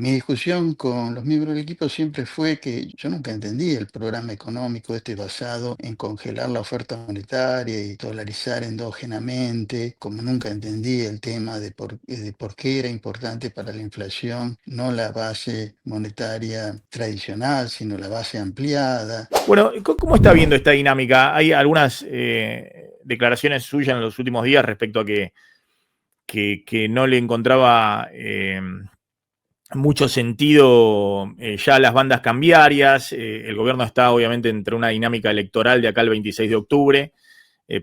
Mi discusión con los miembros del equipo siempre fue que yo nunca entendí el programa económico basado en congelar la oferta monetaria y dolarizar endógenamente, como nunca entendí el tema de por qué era importante para la inflación no la base monetaria tradicional, sino la base ampliada. Bueno, ¿cómo está viendo esta dinámica? Hay algunas declaraciones suyas en los últimos días respecto a que no le encontraba mucho sentido ya las bandas cambiarias. El gobierno está obviamente entre una dinámica electoral de acá al 26 de octubre,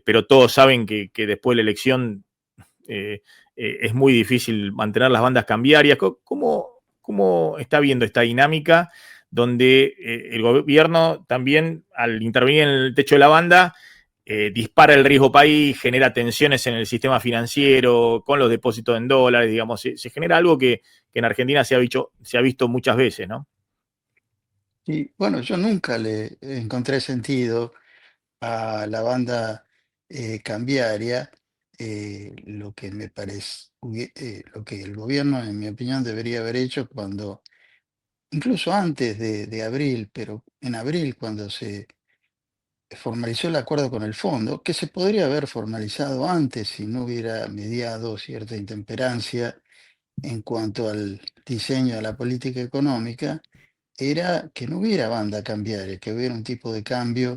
pero todos saben que después de la elección es muy difícil mantener las bandas cambiarias. ¿Cómo está viendo esta dinámica donde el gobierno también, al intervenir en el techo de la banda, dispara el riesgo país, genera tensiones en el sistema financiero, con los depósitos en dólares, digamos, se genera algo que en Argentina se ha visto muchas veces, ¿no? Y bueno, yo nunca le encontré sentido a la banda cambiaria. Lo que me parece, lo que el gobierno, en mi opinión, debería haber hecho cuando, incluso antes de abril, pero en abril, cuando se formalizó el acuerdo con el fondo, que se podría haber formalizado antes si no hubiera mediado cierta intemperancia en cuanto al diseño de la política económica, era que no hubiera banda cambiaria, que hubiera un tipo de cambio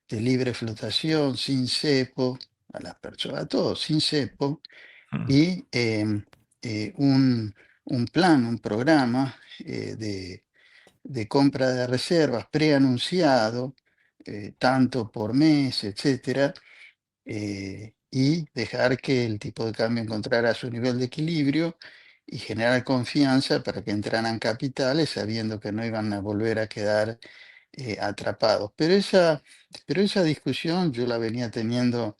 de libre flotación, sin cepo, a las personas, a todos, sin cepo, Mm. y un plan, un programa de compra de reservas preanunciado, tanto por mes, etcétera, y dejar que el tipo de cambio encontrara su nivel de equilibrio y generar confianza para que entraran capitales sabiendo que no iban a volver a quedar atrapados. Pero esa discusión yo la venía teniendo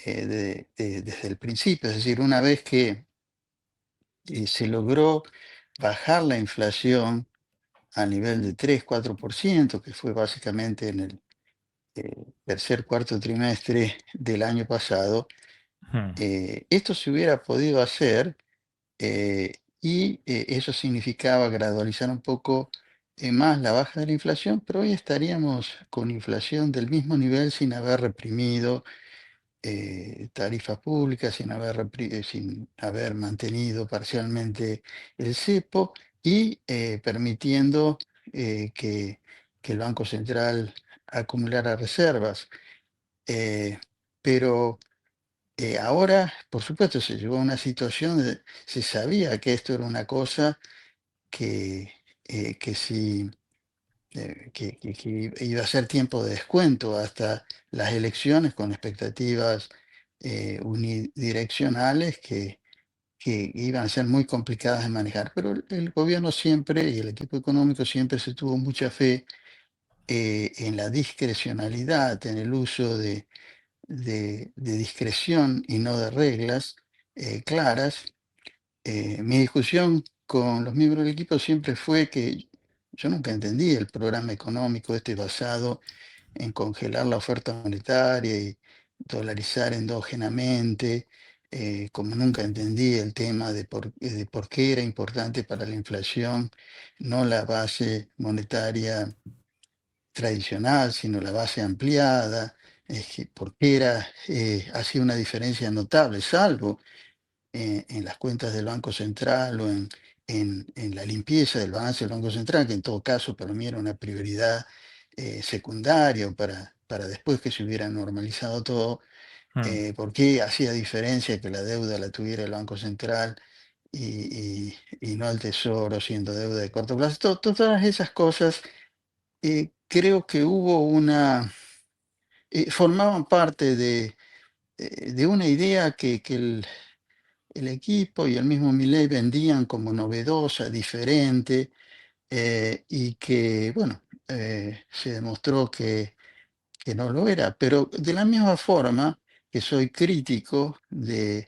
desde el principio, es decir, una vez que se logró bajar la inflación a nivel de 3-4%, que fue básicamente en el tercer cuarto trimestre del año pasado. Mm. Esto se hubiera podido hacer, y eso significaba gradualizar un poco más la baja de la inflación, pero hoy estaríamos con inflación del mismo nivel sin haber reprimido tarifas públicas, sin haber mantenido parcialmente el cepo y permitiendo que el Banco Central acumulara reservas. Eh, pero ahora, por supuesto, se llegó a una situación, se sabía que esto era una cosa que sí, que iba a ser tiempo de descuento hasta las elecciones con expectativas unidireccionales que iban a ser muy complicadas de manejar. Pero el gobierno siempre y el equipo económico siempre se tuvo mucha fe en la discrecionalidad, en el uso de discreción y no de reglas claras. Mi discusión con los miembros del equipo siempre fue que yo nunca entendí el programa económico basado en congelar la oferta monetaria y dolarizar endógenamente, como nunca entendí el tema de por qué era importante para la inflación no la base monetaria tradicional, sino la base ampliada, es que porque hacía una diferencia notable, salvo en las cuentas del Banco Central o en la limpieza del balance del Banco Central, que en todo caso para mí era una prioridad secundaria o para después que se hubiera normalizado todo. Mm. ¿Por qué hacía diferencia que la deuda la tuviera el Banco Central y no el Tesoro, siendo deuda de corto plazo? Todas esas cosas creo que formaban parte de una idea que el equipo y el mismo Milei vendían como novedosa, diferente, y que, bueno, se demostró que no lo era. Pero de la misma forma que soy crítico del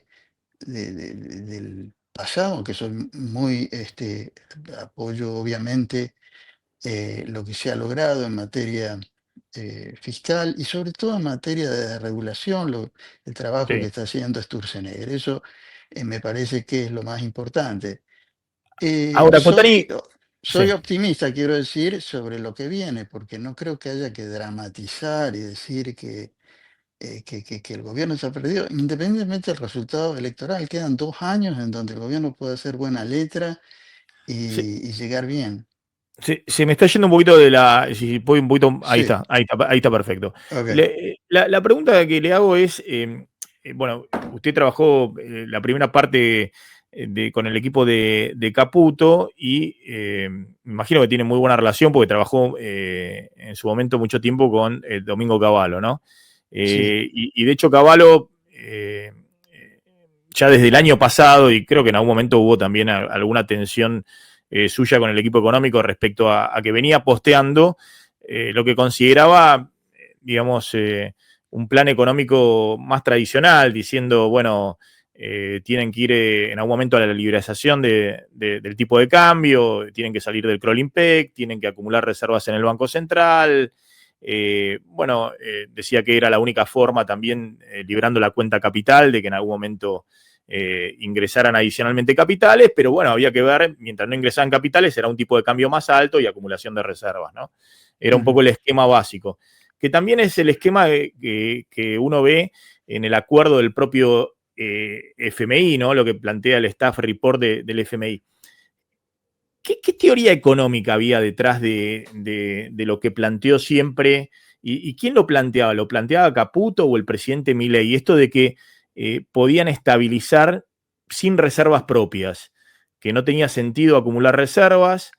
pasado, que soy muy, apoyo obviamente lo que se ha logrado en materia fiscal y sobre todo en materia de regulación, el trabajo que Sí. está haciendo Sturzenegger. Eso me parece que es lo más importante. Ahora, Soy, Cotani, soy sí. optimista, quiero decir, sobre lo que viene, porque no creo que haya que dramatizar y decir que el gobierno se ha perdido, independientemente del resultado electoral. Quedan 2 años en donde el gobierno puede hacer buena letra Sí, y llegar bien. se me está yendo un poquito de la. Si puedo un poquito. Ahí Sí, está, ahí está perfecto. ok, La pregunta que le hago es: bueno, usted trabajó la primera parte con el equipo de Caputo y me imagino que tiene muy buena relación porque trabajó en su momento mucho tiempo con Domingo Cavallo, ¿no? sí, Y de hecho, Cavallo. Ya desde el año pasado, y creo que en algún momento hubo también alguna tensión suya con el equipo económico respecto a que venía posteando lo que consideraba, digamos, un plan económico más tradicional, diciendo, bueno, tienen que ir en algún momento a la liberalización del tipo de cambio, tienen que salir del crawling peg, tienen que acumular reservas en el Banco Central. Bueno, decía que era la única forma también, librando la cuenta capital, de que en algún momento ingresaran adicionalmente capitales, pero bueno, había que ver, mientras no ingresaban capitales, era un tipo de cambio más alto y acumulación de reservas, ¿no? Era un ujú, poco el esquema básico, que también es el esquema que uno ve en el acuerdo del propio FMI, ¿no? Lo que plantea el staff report del FMI. ¿Qué teoría económica había detrás de lo que planteó siempre? ¿Y quién lo planteaba? ¿Lo planteaba Caputo o el presidente Milei? Esto de que podían estabilizar sin reservas propias, que no tenía sentido acumular reservas,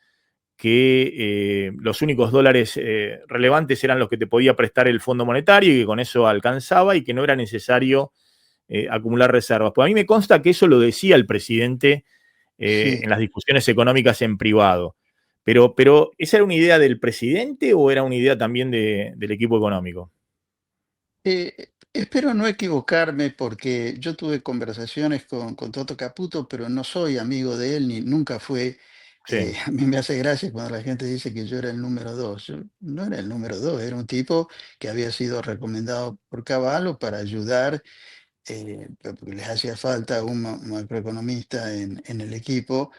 que los únicos dólares relevantes eran los que te podía prestar el Fondo Monetario y que con eso alcanzaba y que no era necesario acumular reservas. Pues a mí me consta que eso lo decía el presidente en sí. las discusiones económicas en privado. Pero, ¿esa era una idea del presidente o era una idea también del equipo económico? Espero no equivocarme porque yo tuve conversaciones con Toto Caputo, pero no soy amigo de él ni nunca fue. Sí, A mí me hace gracia cuando la gente dice que yo era el número dos. Yo no era el número dos, era un tipo que había sido recomendado por Cavallo para ayudar, porque les hacía falta un macroeconomista en el equipo.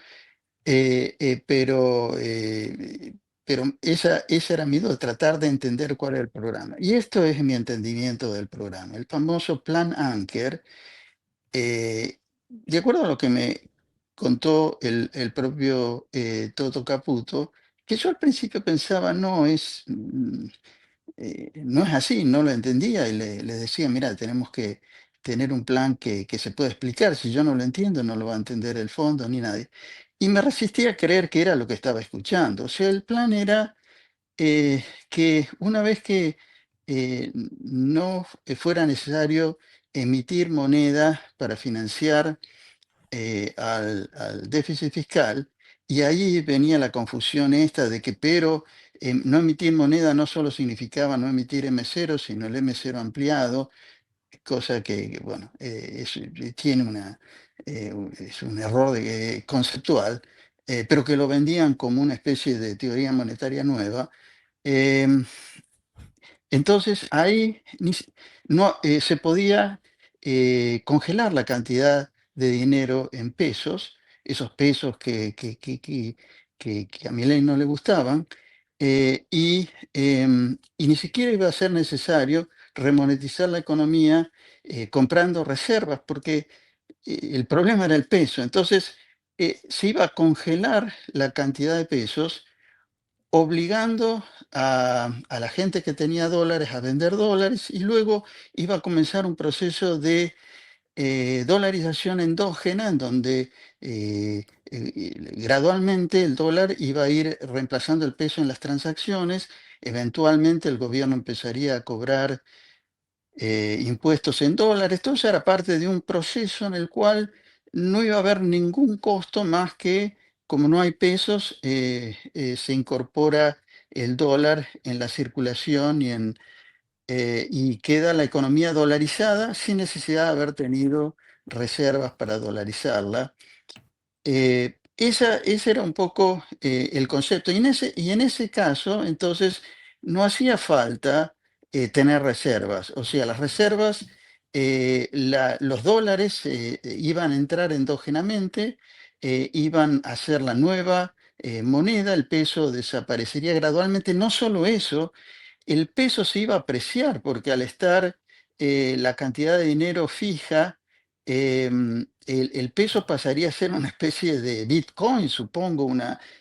Eh, eh, pero, eh, pero esa era mi duda, tratar de entender cuál era el programa. Y esto es mi entendimiento del programa. El famoso Plan Anker, de acuerdo a lo que me contó el propio Toto Caputo, que yo al principio pensaba, no, no es así, no lo entendía y le decía, mira, tenemos que tener un plan que se pueda explicar. Si yo no lo entiendo, no lo va a entender el fondo ni nadie. Y me resistía a creer que era lo que estaba escuchando. O sea, el plan era que una vez que no fuera necesario emitir moneda para financiar al déficit fiscal, y ahí venía la confusión esta de que, pero no emitir moneda no solo significaba no emitir M0, sino el M0 ampliado, cosa que, bueno, tiene es un error conceptual, pero que lo vendían como una especie de teoría monetaria nueva. em, entonces ahí no, se podía congelar la cantidad de dinero en pesos, esos pesos que a Milei no le gustaban, y ni siquiera iba a ser necesario remonetizar la economía comprando reservas, porque el problema era el peso. Entonces, se iba a congelar la cantidad de pesos obligando a la gente que tenía dólares a vender dólares y luego iba a comenzar un proceso de dolarización endógena en donde gradualmente el dólar iba a ir reemplazando el peso en las transacciones, eventualmente el gobierno empezaría a cobrar impuestos en dólares. Todo eso era parte de un proceso en el cual no iba a haber ningún costo más que, como no hay pesos, se incorpora el dólar en la circulación y queda la economía dolarizada sin necesidad de haber tenido reservas para dolarizarla. Ese era un poco el concepto. Y en ese caso, entonces, no hacía falta tener reservas. O sea, las reservas, los dólares iban a entrar endógenamente iban a ser la nueva moneda, el peso desaparecería gradualmente. No solo eso, el peso se iba a apreciar porque al estar la cantidad de dinero fija, el peso pasaría a ser una especie de Bitcoin, supongo,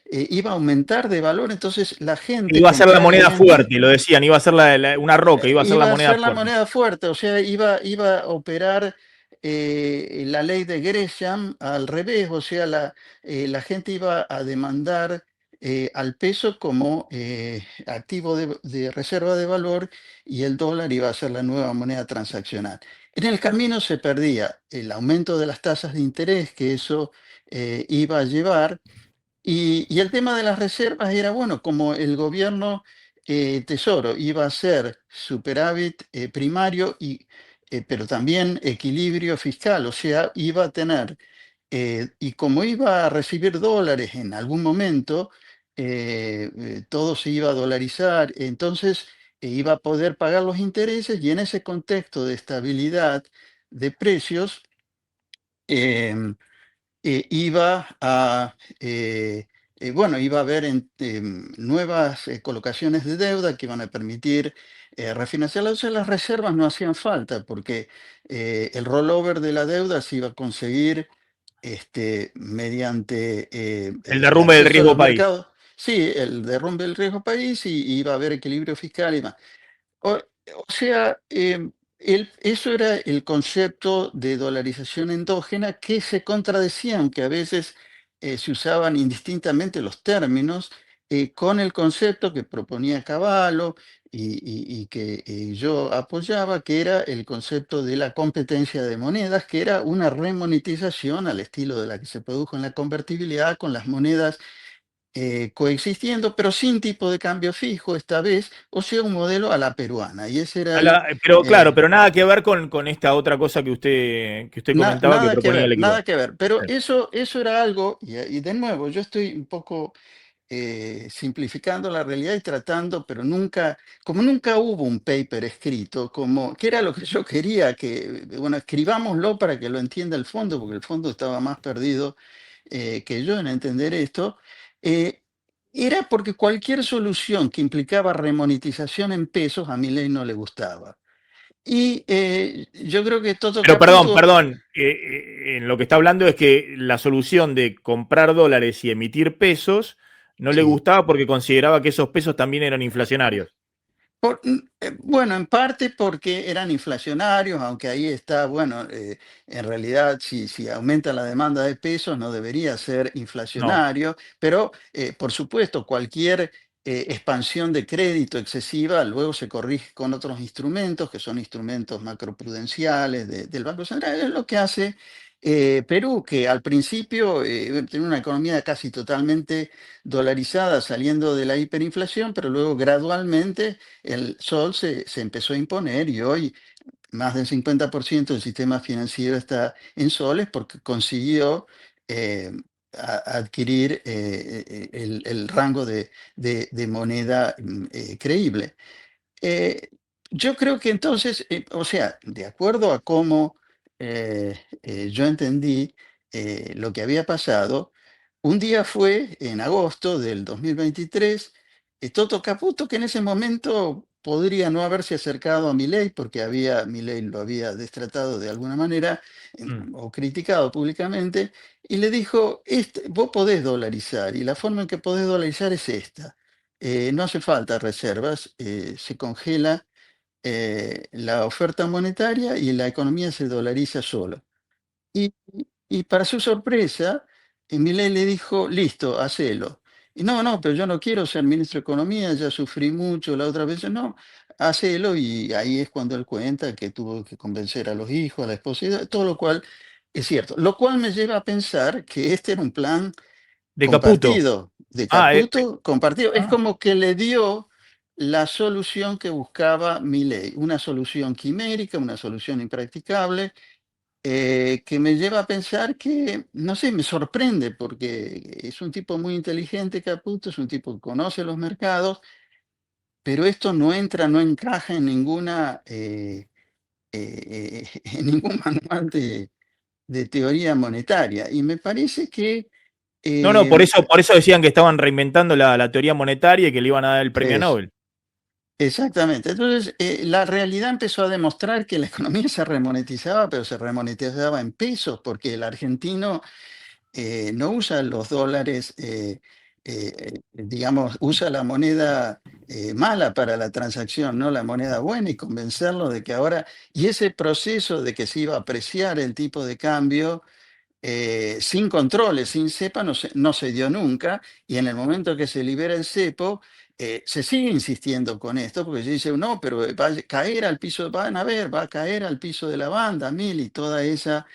iba a aumentar de valor, entonces la gente Iba a ser la moneda temporariamente fuerte, lo decían, iba a ser una roca, iba a ser la iba a moneda ser la fuerte. moneda fuerte, o sea, iba a operar la ley de Gresham al revés, o sea, la gente iba a demandar al peso como activo de reserva de valor y el dólar iba a ser la nueva moneda transaccional. En el camino se perdía el aumento de las tasas de interés que eso iba a llevar y el tema de las reservas era, bueno, como el gobierno Tesoro iba a ser superávit primario, pero también equilibrio fiscal, o sea, iba a tener, y como iba a recibir dólares en algún momento, todo se iba a dolarizar, entonces iba a poder pagar los intereses y en ese contexto de estabilidad de precios, em, bueno, iba a haber nuevas colocaciones de deuda que iban a permitir refinanciarla. O sea, las reservas no hacían falta porque el rollover de la deuda se iba a conseguir mediante El el derrumbe del acceso a riesgo los país. mercados. Sí, el derrumbe del riesgo país y iba a haber equilibrio fiscal y más. O sea, eso era el concepto de dolarización endógena que se contradecían, que a veces se usaban indistintamente los términos, con el concepto que proponía Cavallo y que yo apoyaba, que era el concepto de la competencia de monedas, que era una remonetización al estilo de la que se produjo en la convertibilidad con las monedas coexistiendo, pero sin tipo de cambio fijo esta vez, o sea, un modelo a la peruana. Y ese era Pero claro, pero nada que ver con esta otra cosa que usted comentaba que nada que proponía el ver, equipo. nada que ver. Pero eso era algo, y de nuevo, yo estoy un poco simplificando la realidad y tratando, pero nunca, como nunca hubo un paper escrito, como que era lo que yo quería, que, bueno, escribámoslo para que lo entienda el fondo, porque el fondo estaba más perdido que yo en entender esto, eh, era porque cualquier solución que implicaba remonetización en pesos a mi ley no le gustaba. Y yo creo que Toto Pero perdón, Caputo, perdón, en lo que está hablando es que la solución de comprar dólares y emitir pesos no le sí. gustaba porque consideraba que esos pesos también eran inflacionarios. Bueno, en parte porque eran inflacionarios, aunque ahí está, bueno, en realidad si aumenta la demanda de pesos no debería ser No, inflacionario, pero por supuesto cualquier expansión de crédito excesiva luego se corrige con otros instrumentos, que son instrumentos macroprudenciales del Banco Central. Es lo que hace Perú, que al principio tenía una economía casi totalmente dolarizada saliendo de la hiperinflación, pero luego gradualmente el sol se empezó a imponer y hoy más del 50% del sistema financiero está en soles porque consiguió eh, adquirir el rango de moneda creíble. Eh, yo creo que entonces, o sea, de acuerdo a cómo yo entendí lo que había pasado, un día fue en agosto del 2023, Toto Caputo, que en ese momento podría no haberse acercado a Milei porque Milei lo había destratado de alguna manera mm, o criticado públicamente, y le dijo, vos podés dolarizar y la forma en que podés dolarizar es esta. No hace falta reservas, se congela la oferta monetaria y la economía se dolariza solo. Y, y para su sorpresa, Milei le dijo, listo, hacelo. Y no, no, pero yo no quiero ser ministro de Economía, ya sufrí mucho la otra vez. No, hacelo. Y ahí es cuando él cuenta que tuvo que convencer a los hijos, a la esposa, y todo lo cual es cierto. Lo cual me lleva a pensar que este era un plan de Caputo. compartido, de Ah, Caputo, compartido. Es ah. como que le dio la solución que buscaba Milei, una solución quimérica, una solución impracticable, que me lleva a pensar que, no sé, me sorprende porque es un tipo muy inteligente, Caputo, es un tipo que conoce los mercados, pero esto no entra, no encaja en ninguna, en ningún manual de teoría monetaria. Y me parece que No, no, eh, por eso decían que estaban reinventando la teoría monetaria y que le iban a dar el premio es Nobel. exactamente. Entonces, la realidad empezó a demostrar que la economía se remonetizaba, pero se remonetizaba en pesos, porque el argentino no usa los dólares, digamos, usa la moneda mala para la transacción, no la moneda buena, y convencerlo de que ahora, y ese proceso de que se iba a apreciar el tipo de cambio sin controles, sin cepa, no se dio nunca, y en el momento que se libera el cepo, se sigue insistiendo con esto, porque se dice, no, pero va a caer al piso, van a ver, va a caer al piso de la banda, mil, y toda esa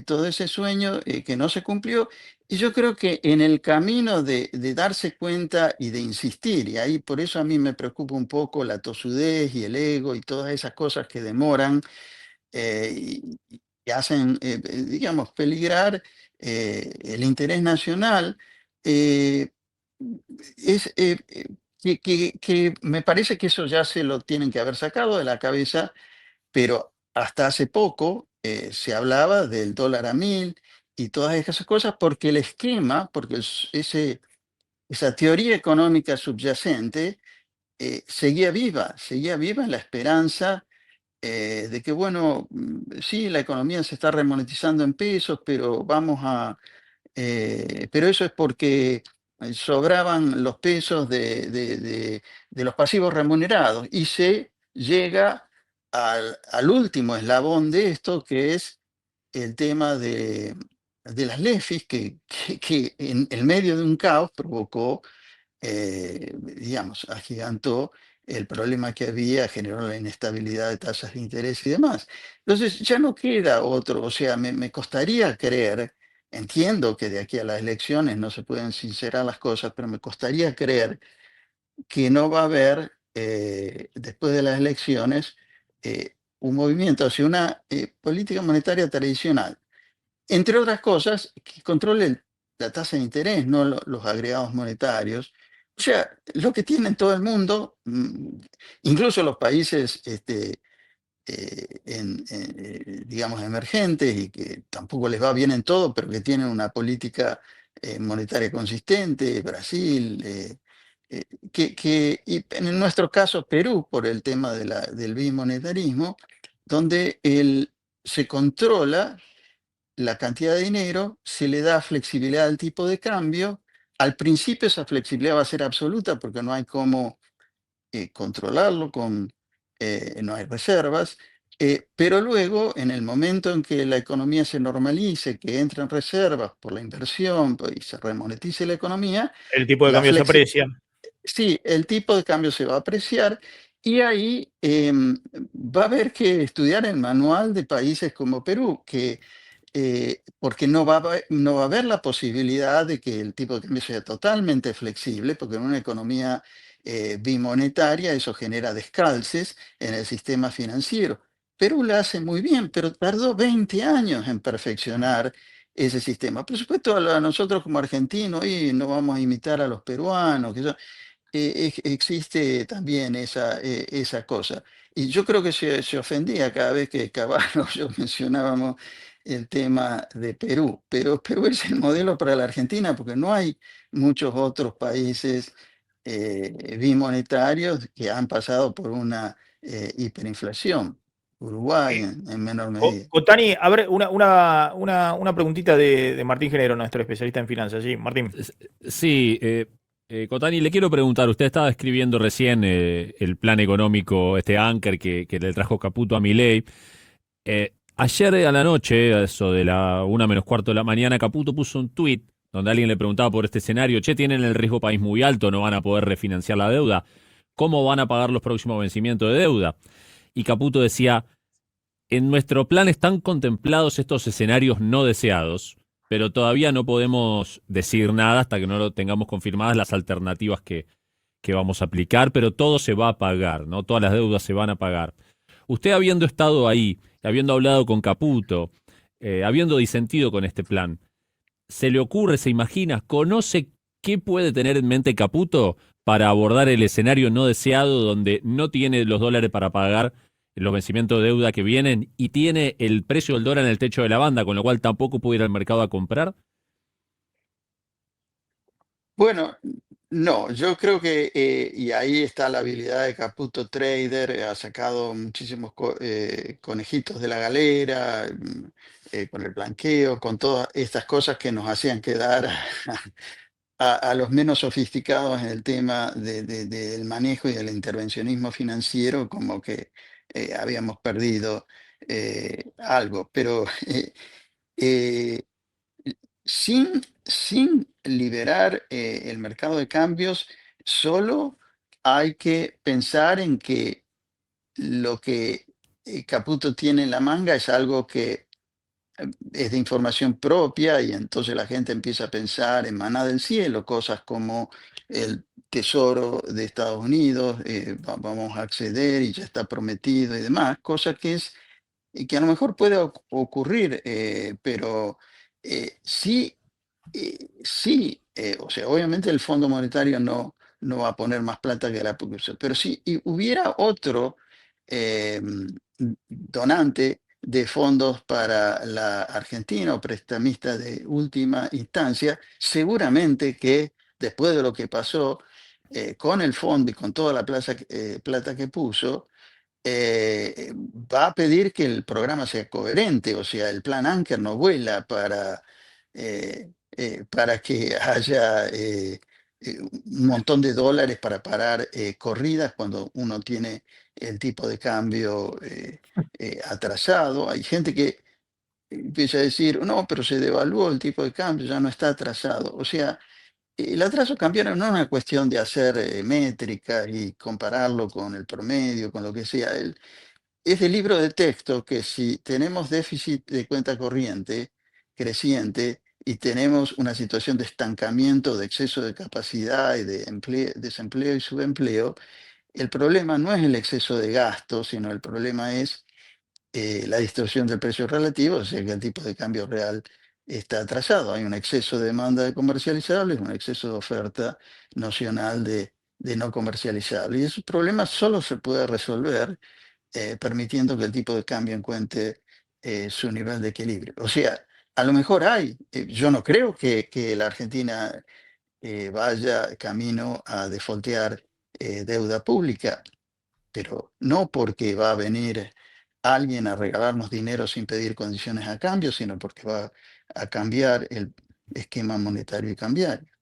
todo ese sueño que no se cumplió. Y yo creo que en el camino de darse cuenta y de insistir, y ahí por eso a mí me preocupa un poco la tosudez y el ego y todas esas cosas que demoran y hacen, digamos, peligrar el interés nacional, eh, es, que me parece que eso ya se lo tienen que haber sacado de la cabeza, pero hasta hace poco se hablaba del dólar a 1000 y todas esas cosas porque el esquema, porque esa teoría económica subyacente seguía viva en la esperanza de que, bueno, sí, la economía se está remonetizando en pesos, pero pero eso es porque sobraban los pesos de los pasivos remunerados y se llega al último eslabón de esto, que es el tema de las LEFIs, que en el medio de un caos provocó digamos, agigantó el problema que había, generó la inestabilidad de tasas de interés y demás. Entonces, ya no queda otro, o sea, me costaría creer, entiendo que de aquí a las elecciones no se pueden sincerar las cosas, pero me costaría creer que no va a haber, después de las elecciones, un movimiento hacia una política monetaria tradicional, entre otras cosas, que controle la tasa de interés, no los agregados monetarios. O sea, lo que tiene todo el mundo, incluso los países, digamos, emergentes y que tampoco les va bien en todo, pero que tienen una política monetaria consistente, Brasil, y en nuestro caso Perú, por el tema del bimonetarismo, donde se controla la cantidad de dinero, se le da flexibilidad al tipo de cambio. Al principio esa flexibilidad va a ser absoluta porque no hay cómo controlarlo, no hay reservas, pero luego en el momento en que la economía se normalice, que entren reservas por la inversión y se remonetice la economía, El tipo de la cambio se flexi aprecia. sí, el tipo de cambio se va a apreciar y ahí va a haber que estudiar el manual de países como Perú, porque no va a haber la posibilidad de que el tipo de cambio sea totalmente flexible, porque en una economía bimonetaria eso genera descalces en el sistema financiero. Perú lo hace muy bien, pero tardó 20 años en perfeccionar ese sistema. Por supuesto, a nosotros como argentinos, y no vamos a imitar a los peruanos, existe también esa cosa. Y yo creo que se ofendía cada vez que Caballo yo mencionábamos el tema de Perú, pero Perú es el modelo para la Argentina porque no hay muchos otros países bimonetarios que han pasado por una hiperinflación. Uruguay Eh, en menor medida. Cotani, a ver, una preguntita de Martín Genero, nuestro especialista en finanzas. Sí, Martín. Sí, Cotani, le quiero preguntar, usted estaba escribiendo recién el plan económico, este Anker que le trajo Caputo a Milei. Ayer a la noche, a eso de la 1 menos cuarto de la mañana, Caputo puso un tuit donde alguien le preguntaba por este escenario, che, tienen el riesgo país muy alto, no van a poder refinanciar la deuda, ¿cómo van a pagar los próximos vencimientos de deuda? Y Caputo decía, en nuestro plan están contemplados estos escenarios no deseados, pero todavía no podemos decir nada hasta que no lo tengamos confirmadas las alternativas que vamos a aplicar, pero todo se va a pagar, ¿no? Todas las deudas se van a pagar. Usted habiendo estado ahí, habiendo hablado con Caputo, habiendo disentido con este plan, ¿se le ocurre, se imagina, conoce qué puede tener en mente Caputo para abordar el escenario no deseado donde no tiene los dólares para pagar los vencimientos de deuda que vienen y tiene el precio del dólar en el techo de la banda, con lo cual tampoco puede ir al mercado a comprar? Bueno, no, yo creo que, y ahí está la habilidad de Caputo Trader, ha sacado muchísimos conejitos de la galera, con el blanqueo, con todas estas cosas que nos hacían quedar a los menos sofisticados en el tema del manejo y del intervencionismo financiero, como que habíamos perdido algo. Pero eh, sin liberar el mercado de cambios, solo hay que pensar en que lo que Caputo tiene en la manga es algo que es de información propia, y entonces la gente empieza a pensar en maná del cielo, cosas como el Tesoro de Estados Unidos, vamos a acceder y ya está prometido y demás, cosas que es y que a lo mejor puede ocurrir, pero sí, o sea, obviamente el Fondo Monetario no va a poner más plata que la producción, pero si hubiera otro donante de fondos para la Argentina o prestamista de última instancia, seguramente que después de lo que pasó con el fondo y con toda la plata que puso, va a pedir que el programa sea coherente, o sea, el plan Anker no vuela para que haya un montón de dólares para parar corridas cuando uno tiene el tipo de cambio atrasado. Hay gente que empieza a decir, no, pero se devaluó el tipo de cambio, ya no está atrasado. O sea, el atraso cambiario no es una cuestión de hacer métricas y compararlo con el promedio, con lo que sea. Es el libro de texto que si tenemos déficit de cuenta corriente creciente y tenemos una situación de estancamiento, de exceso de capacidad y de desempleo y subempleo, el problema no es el exceso de gasto, sino el problema es la distorsión del precio relativo, o sea que el tipo de cambio real está atrasado. Hay un exceso de demanda de comercializables, un exceso de oferta nocional de no comercializables. Y ese problema solo se puede resolver permitiendo que el tipo de cambio encuentre su nivel de equilibrio. O sea, a lo mejor hay, yo no creo que la Argentina vaya camino a defaultear deuda pública, pero no porque va a venir alguien a regalarnos dinero sin pedir condiciones a cambio, sino porque va a cambiar el esquema monetario y cambiario.